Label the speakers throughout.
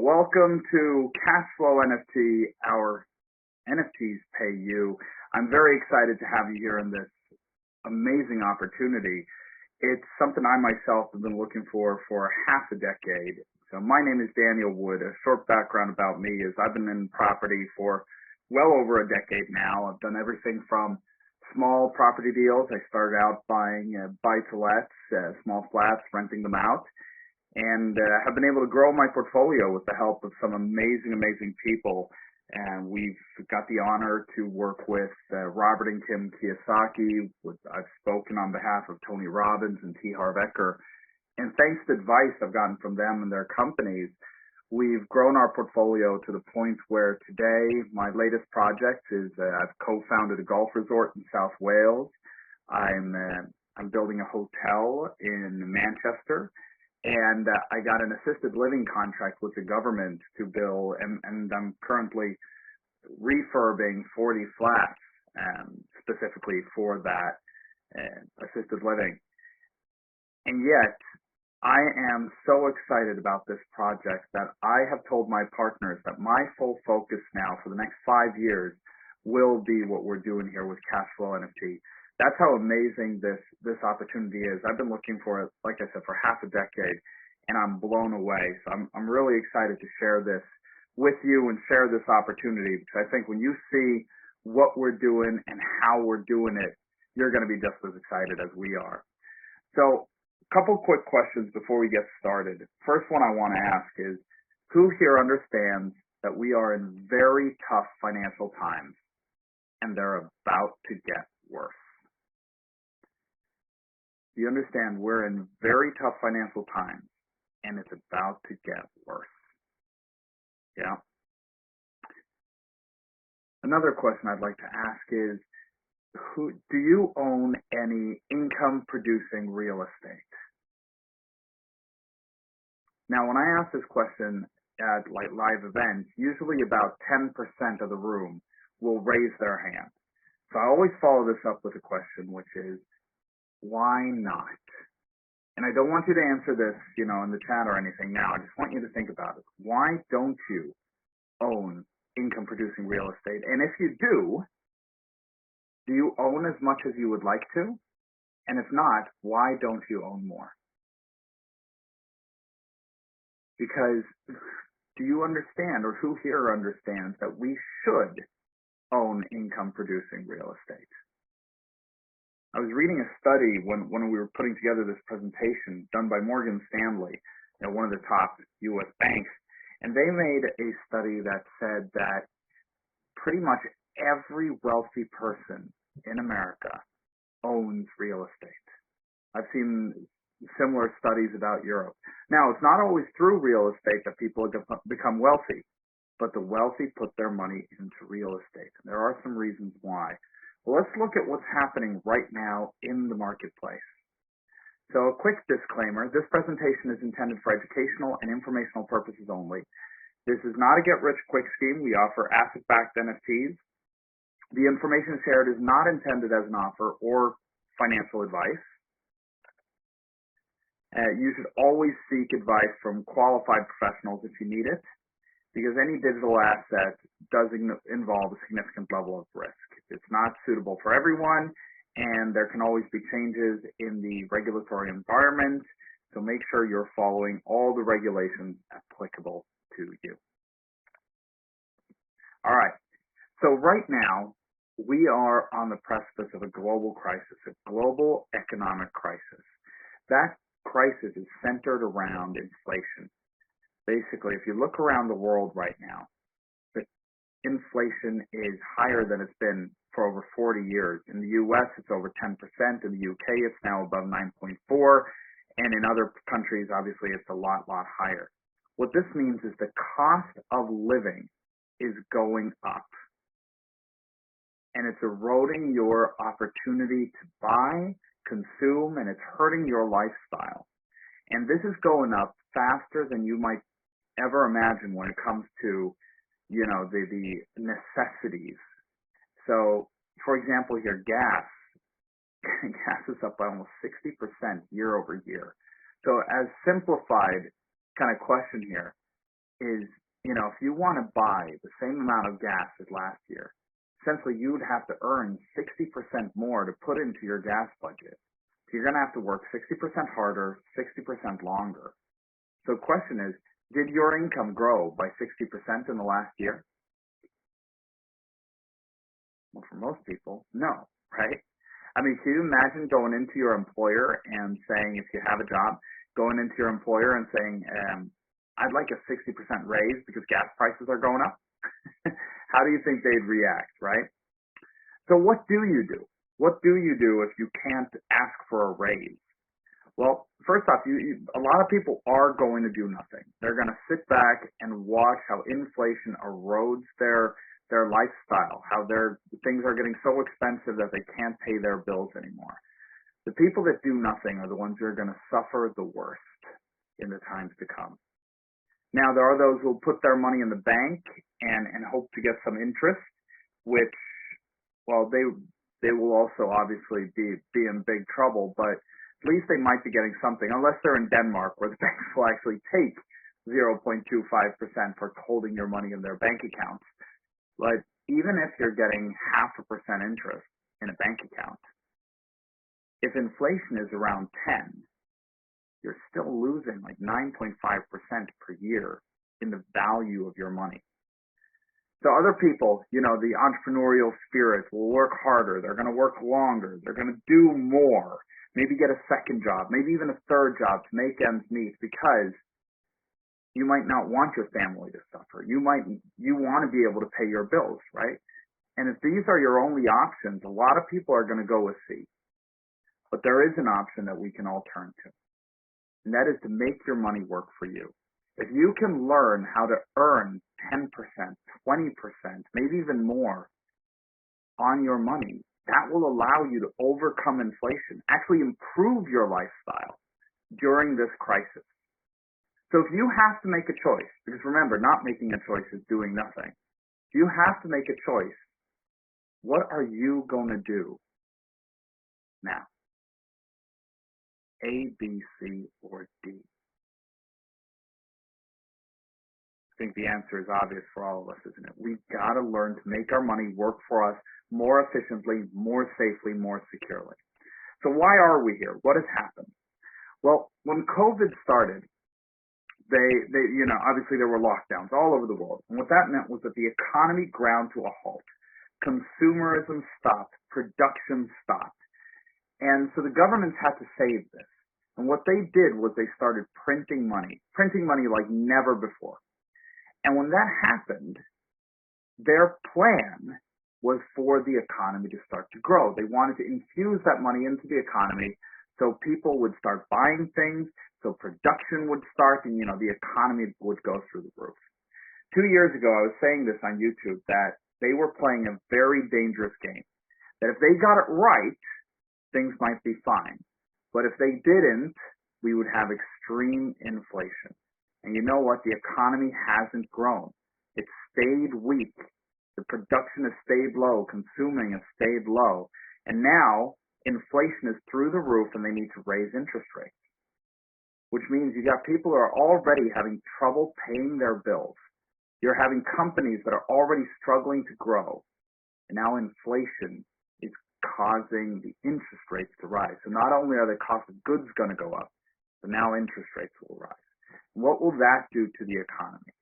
Speaker 1: welcome to Cashflow NFT, our NFTs pay you. I'm very excited to have you here in this amazing opportunity. It's something I myself have been looking for half a decade. So my name is Daniel Wood. A short background about me is I've been in property for well over a decade now. I've done everything from small property deals. I started out buying buy-to-lets, small flats, renting them out, and have been able to grow my portfolio with the help of some amazing people. And we've got the honor to work with Robert and Kim Kiyosaki. I've spoken on behalf of Tony Robbins and T. Harv Eker. And thanks to advice I've gotten from them and their companies, we've grown our portfolio to the point where today my latest project is I've co-founded a golf resort in South Wales. I'm building a hotel in Manchester. And I got an assisted living contract with the government to build, and I'm currently refurbing 40 flats specifically for that assisted living. And yet, I am so excited about this project that I have told my partners that my full focus now for the next 5 years will be what we're doing here with Cashflow NFT. That's how amazing this opportunity is. I've been looking for it, like I said, for half a decade, and I'm blown away. So I'm really excited to share this with you and share this opportunity, because I think when you see what we're doing and how we're doing it, you're going to be just as excited as we are. So a couple quick questions before we get started. First one I want to ask is, who here understands that we are in very tough financial times and they're about to get worse? You understand we're in very tough financial times and it's about to get worse. Yeah. Another question I'd like to ask is, do you own any income producing real estate? Now, when I ask this question at like live events, usually about 10% of the room will raise their hand. So I always follow this up with a question, which is, why not? And I don't want you to answer this, in the chat or anything now. I just want you to think about it. Why don't you own income producing real estate? And if you do you own as much as you would like to? And if not, why don't you own more? Because do you understand, or who here understands, that we should own income producing real estate? I was reading a study when we were putting together this presentation done by Morgan Stanley, one of the top U.S. banks, and they made a study that said that pretty much every wealthy person in America owns real estate. I've seen similar studies about Europe. Now, it's not always through real estate that people become wealthy, but the wealthy put their money into real estate. And there are some reasons why. Well, let's look at what's happening right now in the marketplace. So a quick disclaimer, this presentation is intended for educational and informational purposes only. This is not a get-rich-quick scheme. We offer asset-backed NFTs. The information shared is not intended as an offer or financial advice. You should always seek advice from qualified professionals if you need it, because any digital asset does involve a significant level of risk. It's not suitable for everyone, and there can always be changes in the regulatory environment, so make sure you're following all the regulations applicable to you. All right, so right now, we are on the precipice of a global crisis, a global economic crisis. That crisis is centered around inflation. Basically, if you look around the world right now, the inflation is higher than it's been for over 40 years. In the U.S., it's over 10%. In the U.K., it's now above 9.4%. And in other countries, obviously, it's a lot higher. What this means is the cost of living is going up. And it's eroding your opportunity to buy, consume, and it's hurting your lifestyle. And this is going up faster than you might ever imagine when it comes to, the necessities. So, for example, here, gas is up by almost 60% year over year. So as simplified kind of question here, is, if you want to buy the same amount of gas as last year, essentially you would have to earn 60% more to put into your gas budget. So you're going to have to work 60% harder, 60% longer. So the question is, did your income grow by 60% in the last year? Well, for most people, no, right? I mean, can you imagine going into your employer and saying, if you have a job, going into your employer and saying, I'd like a 60% raise because gas prices are going up? How do you think they'd react, right? So what do you do? What do you do if you can't ask for a raise? Well, first off, a lot of people are going to do nothing. They're going to sit back and watch how inflation erodes their lifestyle, how things are getting so expensive that they can't pay their bills anymore. The people that do nothing are the ones who are going to suffer the worst in the times to come. Now, there are those who will put their money in the bank and hope to get some interest, which, well, they will also obviously be in big trouble, but at least they might be getting something, unless they're in Denmark, where the banks will actually take 0.25% for holding your money in their bank accounts. But even if you're getting 0.5% interest in a bank account, if inflation is around 10, you're still losing like 9.5% per year in the value of your money. So other people, the entrepreneurial spirit will work harder. They're going to work longer. They're going to do more, maybe get a second job, maybe even a third job to make ends meet, because you might not want your family to suffer. You want to be able to pay your bills, right? And if these are your only options, a lot of people are going to go with C. But there is an option that we can all turn to, and that is to make your money work for you. If you can learn how to earn 10%, 20%, maybe even more on your money, that will allow you to overcome inflation, actually improve your lifestyle during this crisis. So if you have to make a choice, because remember, not making a choice is doing nothing. If you have to make a choice, what are you going to do now? A, B, C, or D? I think the answer is obvious for all of us, isn't it? We've got to learn to make our money work for us more efficiently, more safely, more securely. So why are we here? What has happened? Well, when COVID started, obviously there were lockdowns all over the world. And what that meant was that the economy ground to a halt. Consumerism stopped. Production stopped. And so the governments had to save this. And what they did was they started printing money like never before. And when that happened, their plan was for the economy to start to grow. They wanted to infuse that money into the economy so people would start buying things, so production would start, and, the economy would go through the roof. 2 years ago, I was saying this on YouTube, that they were playing a very dangerous game. That if they got it right, things might be fine. But if they didn't, we would have extreme inflation. And you know what? The economy hasn't grown. It's stayed weak. The production has stayed low. Consuming has stayed low. And now inflation is through the roof and they need to raise interest rates, which means you got people who are already having trouble paying their bills. You're having companies that are already struggling to grow. And now inflation is causing the interest rates to rise. So not only are the cost of goods going to go up, but now interest rates will rise. What will that do to the economy?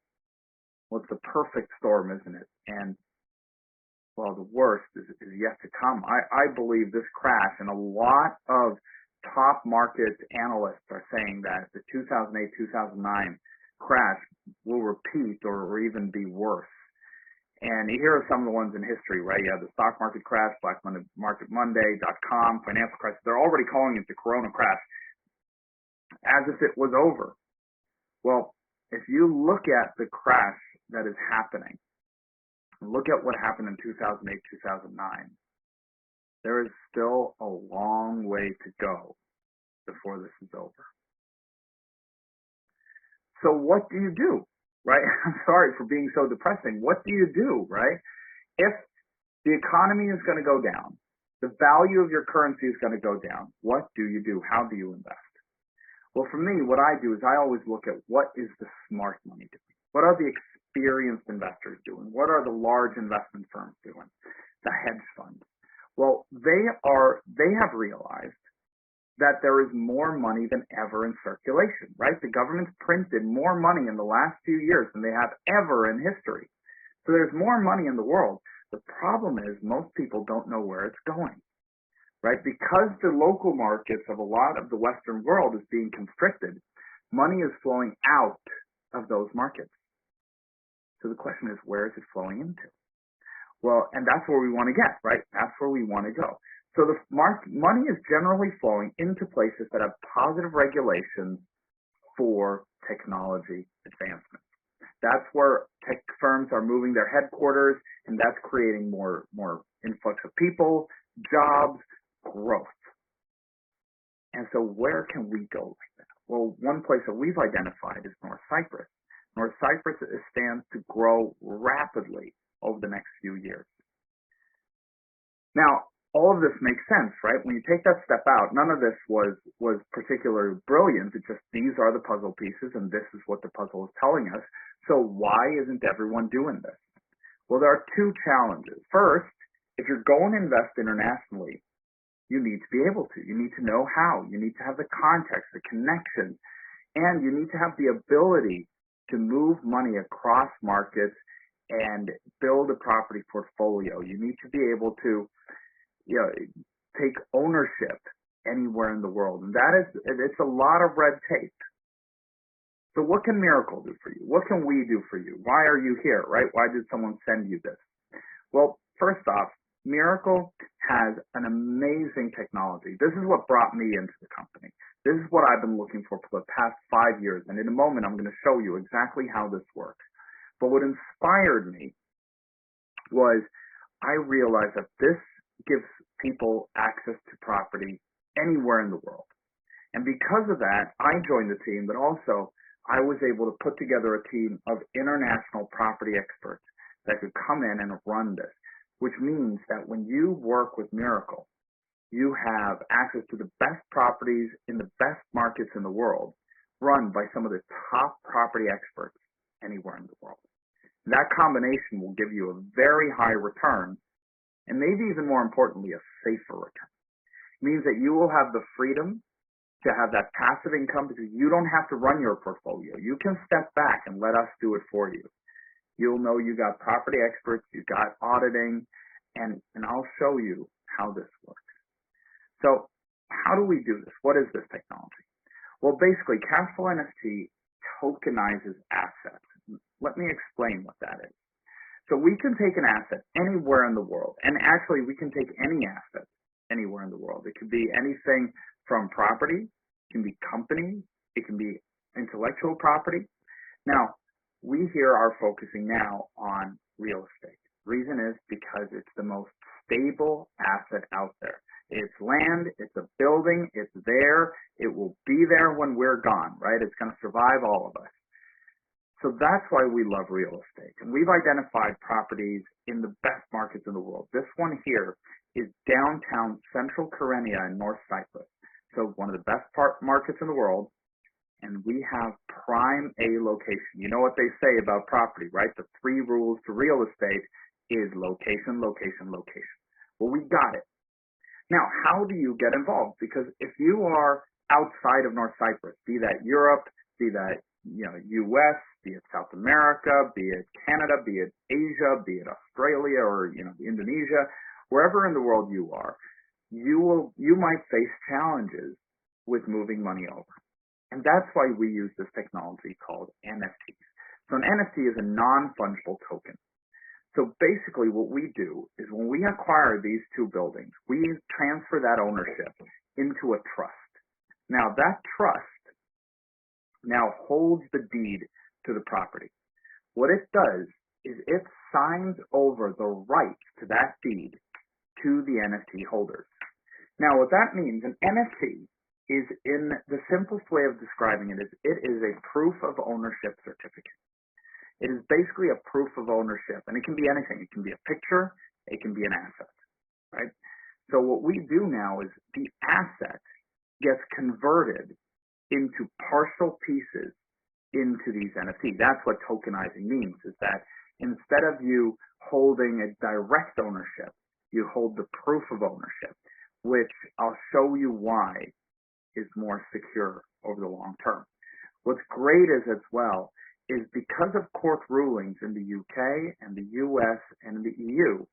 Speaker 1: Well, it's the perfect storm, isn't it? And, well, the worst is yet to come. I believe this crash, and a lot of top market analysts are saying that the 2008-2009 crash will repeat or even be worse. And here are some of the ones in history, right? You have the stock market crash, Black Market Monday, .com, financial crisis. They're already calling it the Corona crash as if it was over. Well, if you look at the crash that is happening, look at what happened in 2008, 2009, there is still a long way to go before this is over. So what do you do, right? I'm sorry for being so depressing. What do you do, right? If the economy is going to go down, the value of your currency is going to go down, what do you do? How do you invest? Well, for me, what I do is I always look at what is the smart money doing. What are the experienced investors doing? What are the large investment firms doing? The hedge funds. Well, they have realized that there is more money than ever in circulation, right? The government's printed more money in the last few years than they have ever in history. So there's more money in the world. The problem is most people don't know where it's going, right? Because the local markets of a lot of the Western world is being constricted, money is flowing out of those markets. So the question is, where is it flowing into? Well, and that's where we want to get, right? That's where we want to go. So the money is generally flowing into places that have positive regulations for technology advancement. That's where tech firms are moving their headquarters, and that's creating more influx of people, jobs, growth. And so where can we go like that? Well, one place that we've identified is North Cyprus. North Cyprus stands to grow rapidly over the next few years. Now, all of this makes sense, right? When you take that step out, none of this was particularly brilliant. It's just these are the puzzle pieces, and this is what the puzzle is telling us. So why isn't everyone doing this? Well, there are two challenges. First, if you're going to invest internationally, you need to be able to. You need to know how. You need to have the context, the connection, and you need to have the ability to move money across markets and build a property portfolio. You need to be able to take ownership anywhere in the world. And it's a lot of red tape. So what can Miracle do for you? What can we do for you? Why are you here, right? Why did someone send you this? Well, first off, Miracle has an amazing technology. This is what brought me into the company. This is what I've been looking for the past 5 years. And in a moment, I'm going to show you exactly how this works. But what inspired me was I realized that this gives people access to property anywhere in the world. And because of that, I joined the team, but also I was able to put together a team of international property experts that could come in and run this, which means that when you work with Miracle, you have access to the best properties in the best markets in the world, run by some of the top property experts anywhere in the world. That combination will give you a very high return, and maybe even more importantly, a safer return. It means that you will have the freedom to have that passive income because you don't have to run your portfolio. You can step back and let us do it for you. You'll know you got property experts, you got auditing, and I'll show you how this works. So how do we do this? What is this technology? Well, basically, Cashflow NFT tokenizes assets. Let me explain what that is. So we can take an asset anywhere in the world, and actually we can take any asset anywhere in the world. It could be anything from property, it can be companies, it can be intellectual property. Now, we here are focusing now on real estate. Reason is because it's the most stable asset out there. It's land, it's a building, it's there, it will be there when we're gone, right? It's going to survive all of us. So that's why we love real estate. And we've identified properties in the best markets in the world. This one here is downtown Central Kyrenia in North Cyprus. So one of the best markets in the world. And we have prime A location. You know what they say about property, right? The 3 rules to real estate is location, location, location. Well, we got it. Now, how do you get involved? Because if you are outside of North Cyprus, be that Europe, be that US, be it South America, be it Canada, be it Asia, be it Australia or Indonesia, wherever in the world you are, you might face challenges with moving money over. And that's why we use this technology called NFTs. So an NFT is a non-fungible token. So basically what we do is when we acquire these 2 buildings, we transfer that ownership into a trust. Now that trust now holds the deed to the property. What it does is it signs over the rights to that deed to the NFT holders. Now what that means, an NFT is, in the simplest way of describing it is a proof of ownership certificate. It is basically a proof of ownership, and it can be anything. It can be a picture, it can be an asset, right? So what we do now is the asset gets converted into partial pieces into these NFTs. That's what tokenizing means, is that instead of you holding a direct ownership, you hold the proof of ownership, which I'll show you why is more secure over the long term. What's great is as well is because of court rulings in the UK and the US and the EU,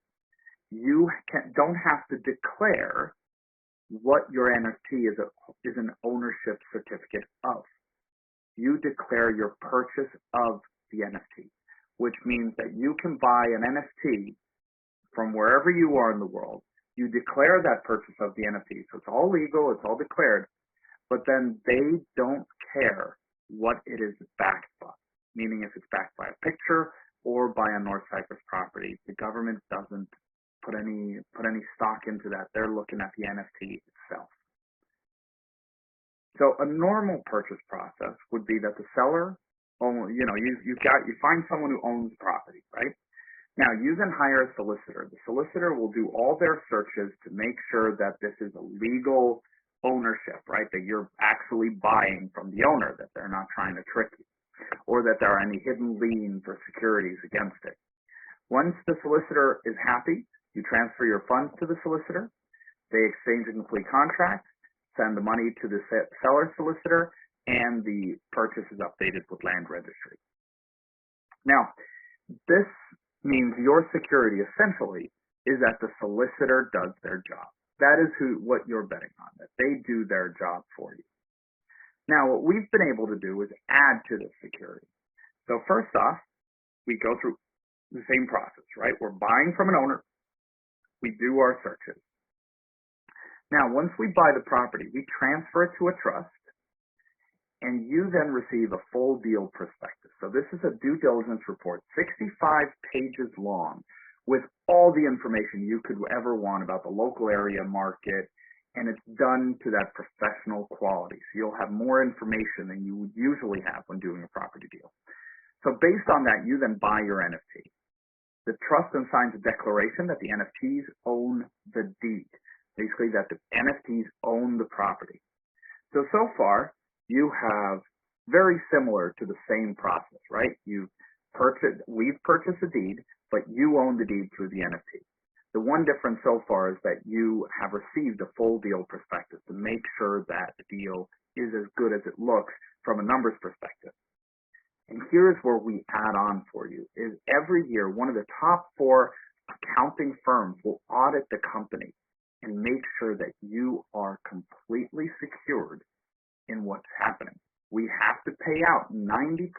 Speaker 1: you don't have to declare what your NFT is an ownership certificate of. You declare your purchase of the NFT, which means that you can buy an NFT from wherever you are in the world. You declare that purchase of the NFT. So it's all legal, it's all declared, but then they don't care what it is backed by, meaning if it's backed by a picture or by a North Cyprus property. The government doesn't put any stock into that. They're looking at the NFT itself. So a normal purchase process would be that the seller, you find someone who owns property, right? Now you then hire a solicitor. The solicitor will do all their searches to make sure that this is a legal ownership, right? That you're actually buying from the owner, that they're not trying to trick you, or that there are any hidden liens or securities against it. Once the solicitor is happy, you transfer your funds to the solicitor. They exchange a complete contract, send the money to the seller solicitor, and the purchase is updated with land registry. Now, this means your security essentially is that the solicitor does their job. That is what you're betting on, that they do their job for you. Now, what we've been able to do is add to this security. So first off, we go through the same process, right? We're buying from an owner. We do our searches. Now, once we buy the property, we transfer it to a trust, and you then receive a full deal prospectus. So this is a due diligence report, 65 pages long, with all the information you could ever want about the local area market, and it's done to that professional quality. So you'll have more information than you would usually have when doing a property deal. So based on that, you then buy your NFT. The trust then signs a declaration that the NFTs own the deed, basically that the NFTs own the property. So far, you have very similar to the same process, right? We've purchased a deed, but you own the deed through the NFT. The one difference so far is that you have received a full deal prospectus to make sure that the deal is as good as it looks from a numbers perspective. And here's where we add on for you, is every year, one of the top 4 accounting firms will audit the company and make sure that you are completely secured in what's happening. We have to pay out 90%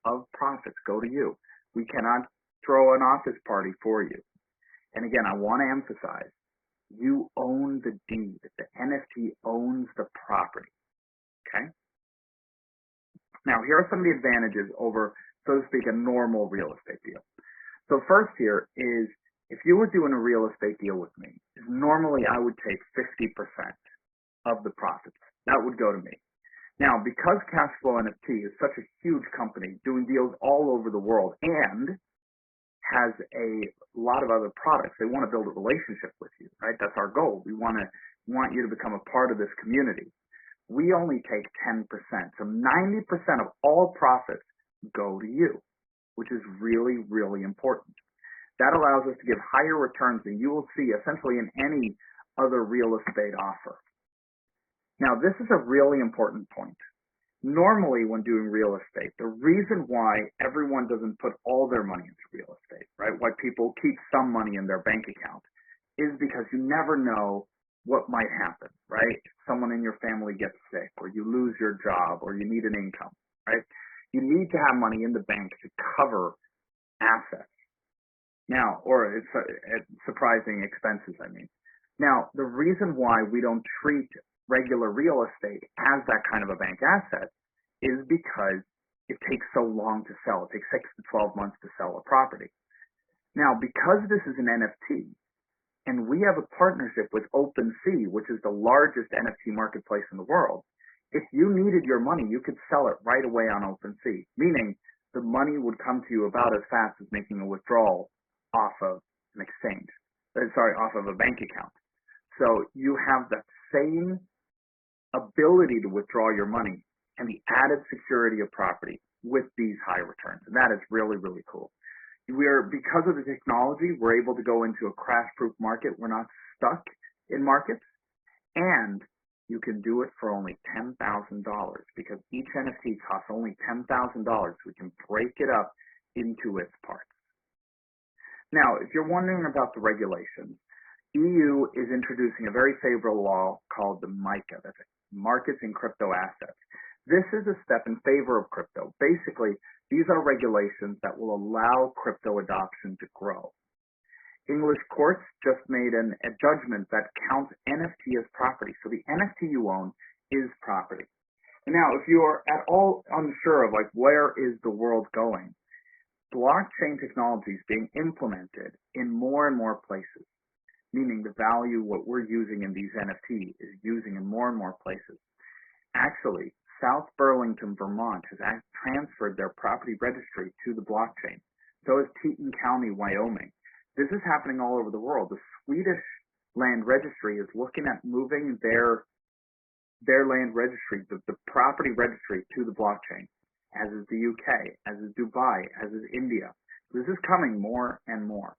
Speaker 1: of profits go to you. We cannot throw an office party for you. And again, I want to emphasize, you own the deed. The NFT owns the property, okay? Now, here are some of the advantages over, so to speak, a normal real estate deal. So first here is, if you were doing a real estate deal with me, normally I would take 50% of the profits. That would go to me. Now, because Cashflow NFT is such a huge company doing deals all over the world and has a lot of other products, they want to build a relationship with you, right? That's our goal. We want you to become a part of this community. We only take 10%. So 90% of all profits go to you, which is really, really important. That allows us to give higher returns than you will see essentially in any other real estate offer. Now, this is a really important point. Normally, when doing real estate, the reason why everyone doesn't put all their money into real estate, right? Why people keep some money in their bank account is because you never know what might happen, right? Someone in your family gets sick, or you lose your job, or you need an income, right? You need to have money in the bank to cover assets. Now, or it's surprising expenses, I mean. Now, the reason why we don't treat regular real estate as that kind of a bank asset is because it takes so long to sell. It takes 6 to 12 months to sell a property. Now, because this is an NFT, and we have a partnership with OpenSea, which is the largest NFT marketplace in the world, if you needed your money, you could sell it right away on OpenSea, meaning the money would come to you about as fast as making a withdrawal off of an exchange, off of a bank account. So you have the same ability to withdraw your money and the added security of property with these high returns. And that is really, really cool. Because of the technology, we're able to go into a crash-proof market. We're not stuck in markets. And you can do it for only $10,000 because each NFT costs only $10,000. We can break it up into its parts. Now, if you're wondering about the regulations, EU is introducing a very favorable law called the MiCA, that's Markets in Crypto Assets. This is a step in favor of crypto. Basically, these are regulations that will allow crypto adoption to grow. English courts just made a judgment that counts NFT as property. So the NFT you own is property. Now, if you're at all unsure of where is the world going, blockchain technology is being implemented in more and more places, meaning the value what we're using in these NFT is using in more and more places. Actually, South Burlington, Vermont has transferred their property registry to the blockchain. So is Teton County, Wyoming. This is happening all over the world. The Swedish land registry is looking at moving their land registry, the property registry, to the blockchain, as is the UK, as is Dubai, as is India. This is coming more and more.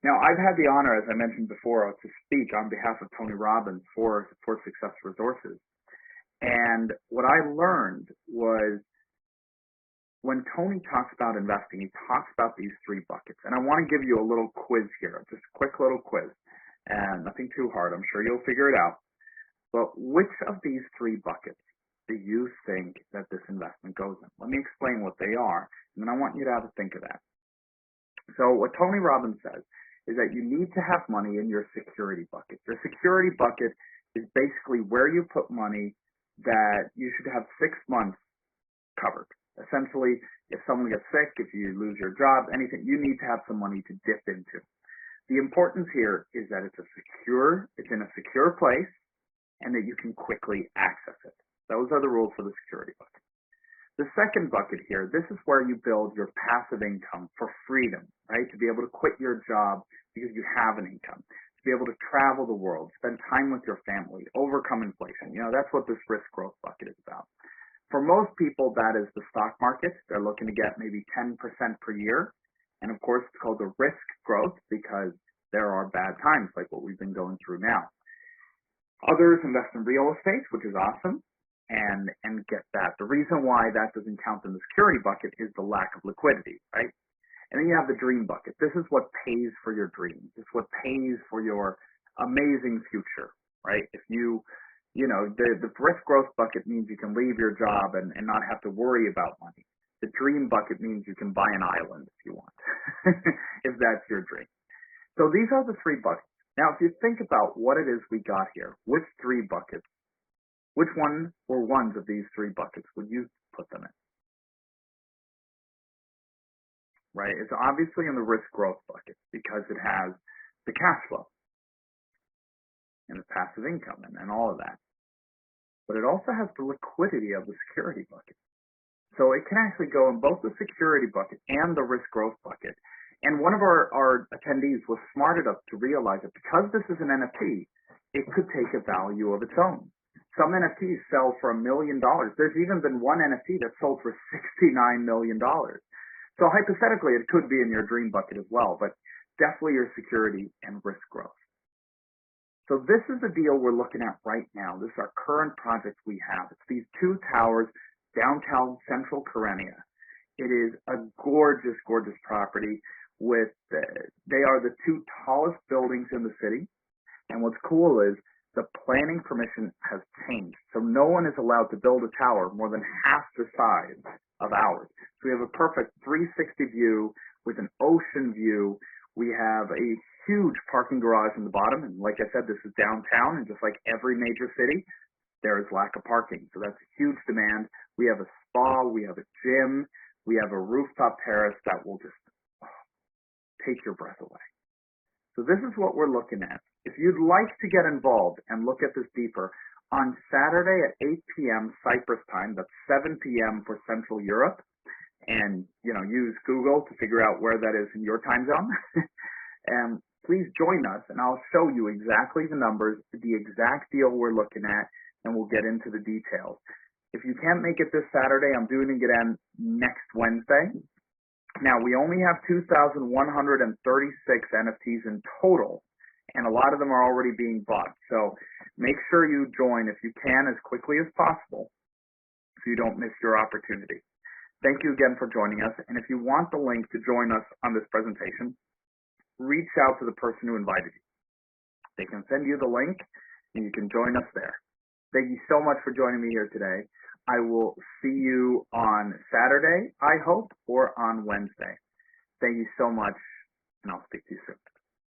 Speaker 1: Now, I've had the honor, as I mentioned before, to speak on behalf of Tony Robbins for Success Resources. And what I learned was when Tony talks about investing, he talks about these three buckets. And I want to give you a little quiz here, just a quick little quiz, and nothing too hard. I'm sure you'll figure it out. But which of these three buckets do you think that this investment goes in? Let me explain what they are, and then I want you to have a think of that. So what Tony Robbins says is that you need to have money in your security bucket. Your security bucket is basically where you put money that you should have 6 months covered. Essentially, if someone gets sick, if you lose your job, anything, you need to have some money to dip into. The importance here is that it's in a secure place, and that you can quickly access it. Those are the rules for the security bucket. The second bucket here, this is where you build your passive income for freedom, right? To be able to quit your job because you have an income. To be able to travel the world, spend time with your family, overcome inflation. That's what this risk growth bucket is about. For most people, that is the stock market. They're looking to get maybe 10% per year. And of course, it's called the risk growth because there are bad times like what we've been going through now. Others invest in real estate, which is awesome, and get that. The reason why that doesn't count in the security bucket is the lack of liquidity, right? And then you have the dream bucket. This is what pays for your dreams. It's what pays for your amazing future, right? If the risk growth bucket means you can leave your job and not have to worry about money. The dream bucket means you can buy an island if you want, if that's your dream. So these are the three buckets. Now, if you think about what it is we got here, which three buckets, which one or ones of these three buckets would you put them in? Right? It's obviously in the risk growth bucket because it has the cash flow and the passive income and all of that. But it also has the liquidity of the security bucket. So it can actually go in both the security bucket and the risk growth bucket. And one of our attendees was smart enough to realize that because this is an NFT, it could take a value of its own. Some NFTs sell for $1 million. There's even been one NFT that sold for $69 million. So hypothetically, it could be in your dream bucket as well, but definitely your security and risk growth. So this is the deal we're looking at right now. This is our current project we have. It's these two towers, downtown central Karenia. It is a gorgeous, gorgeous property they are the two tallest buildings in the city. And what's cool is the planning permission has changed. So no one is allowed to build a tower more than half the size of ours. So we have a perfect 360 view with an ocean view. We have a huge parking garage in the bottom. And like I said, this is downtown, and just like every major city, there is lack of parking. So that's a huge demand. We have a spa, we have a gym, we have a rooftop terrace that will just take your breath away. So this is what we're looking at. If you'd like to get involved and look at this deeper, on Saturday at 8 p.m. Cyprus time, that's 7 p.m. for Central Europe, and use Google to figure out where that is in your time zone. And please join us, and I'll show you exactly the numbers, the exact deal we're looking at, and we'll get into the details. If you can't make it this Saturday, I'm doing it again next Wednesday. Now, we only have 2,136 NFTs in total, and a lot of them are already being bought. So make sure you join if you can as quickly as possible so you don't miss your opportunity. Thank you again for joining us. And if you want the link to join us on this presentation, reach out to the person who invited you. They can send you the link and you can join us there. Thank you so much for joining me here today. I will see you on Saturday, I hope, or on Wednesday. Thank you so much, and I'll speak to you soon.